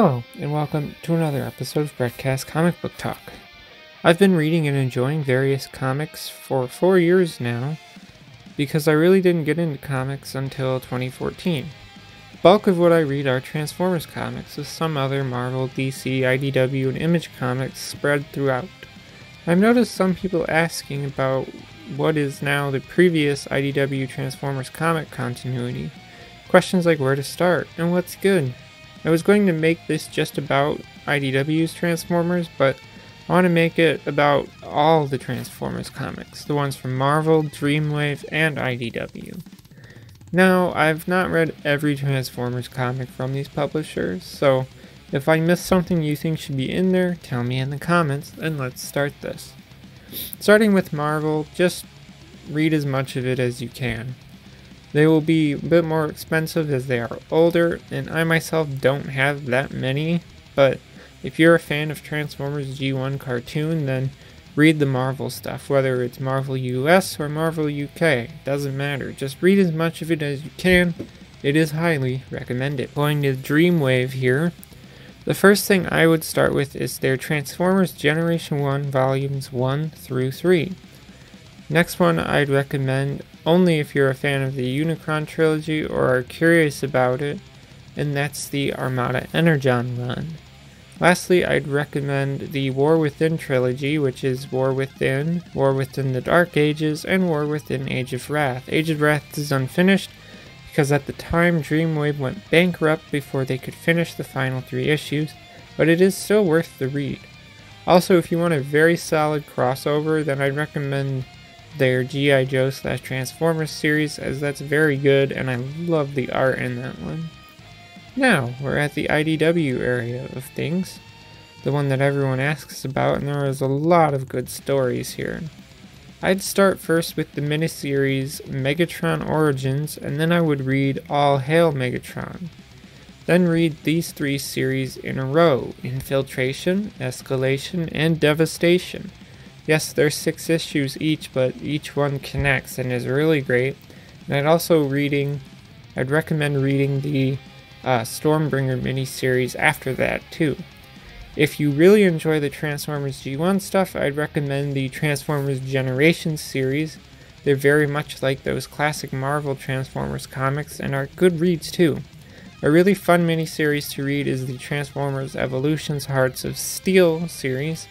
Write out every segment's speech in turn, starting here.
Hello, and welcome to another episode of Breadcast Comic Book Talk. I've been reading and enjoying various comics for 4 years now, because I really didn't get into comics until 2014. The bulk of what I read are Transformers comics, with some other Marvel, DC, IDW, and Image comics spread throughout. I've noticed some people asking about what is now the previous IDW Transformers comic continuity. Questions like where to start, and what's good. I was going to make this just about IDW's Transformers, but I want to make it about all the Transformers comics, the ones from Marvel, Dreamwave, and IDW. Now, I've not read every Transformers comic from these publishers, so if I missed something you think should be in there, tell me in the comments, and let's start this. Starting with Marvel, just read as much of it as you can. They will be a bit more expensive as they are older, and I myself don't have that many, but if you're a fan of Transformers G1 cartoon, then read the Marvel stuff, whether it's Marvel US or Marvel UK, doesn't matter. Just read as much of it as you can. It is highly recommended. Going to Dreamwave here, the first thing I would start with is their Transformers Generation 1 Volumes 1 through 3. Next one I'd recommend only if you're a fan of the Unicron trilogy or are curious about it, and that's the Armada Energon run. Lastly, I'd recommend the War Within trilogy, which is War Within the Dark Ages, and War Within Age of Wrath. Age of Wrath is unfinished because at the time Dreamwave went bankrupt before they could finish the final 3 issues, but it is still worth the read. Also, if you want a very solid crossover, then I'd recommend their G.I. Joe / Transformers series, as that's very good and I love the art in that one. Now, we're at the IDW area of things, the one that everyone asks about, and there is a lot of good stories here. I'd start first with the miniseries Megatron Origins, and then I would read All Hail Megatron. Then read these 3 series in a row: Infiltration, Escalation, and Devastation. Yes, there's 6 issues each, but each one connects and is really great. And I'd recommend reading the Stormbringer miniseries after that too. If you really enjoy the Transformers G1 stuff, I'd recommend the Transformers Generations series. They're very much like those classic Marvel Transformers comics and are good reads too. A really fun miniseries to read is the Transformers Evolutions Hearts of Steel series.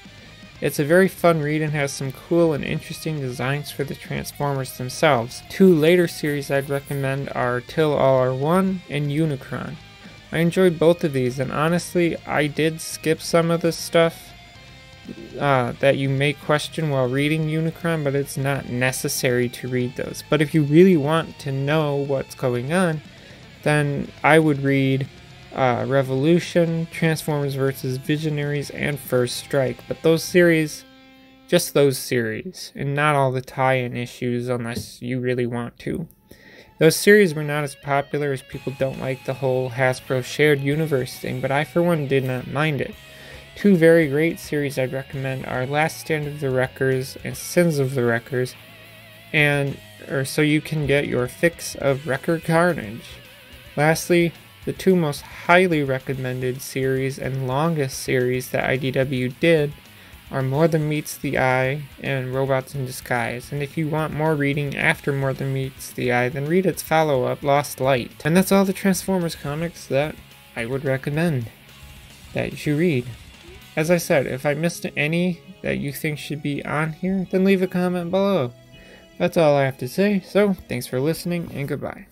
It's a very fun read and has some cool and interesting designs for the Transformers themselves. 2 later series I'd recommend are Till All Are One and Unicron. I enjoyed both of these, and honestly, I did skip some of the stuff that you may question while reading Unicron, but it's not necessary to read those. But if you really want to know what's going on, then I would read Revolution, Transformers vs. Visionaries, and First Strike. But those series, just those series, and not all the tie-in issues unless you really want to. Those series were not as popular as people don't like the whole Hasbro shared universe thing, but I for one did not mind it. 2 very great series I'd recommend are Last Stand of the Wreckers and Sins of the Wreckers, so you can get your fix of Wrecker Carnage. Lastly, the 2 most highly recommended series and longest series that IDW did are More Than Meets the Eye and Robots in Disguise. And if you want more reading after More Than Meets the Eye, then read its follow-up, Lost Light. And that's all the Transformers comics that I would recommend that you should read. As I said, if I missed any that you think should be on here, then leave a comment below. That's all I have to say, so thanks for listening and goodbye.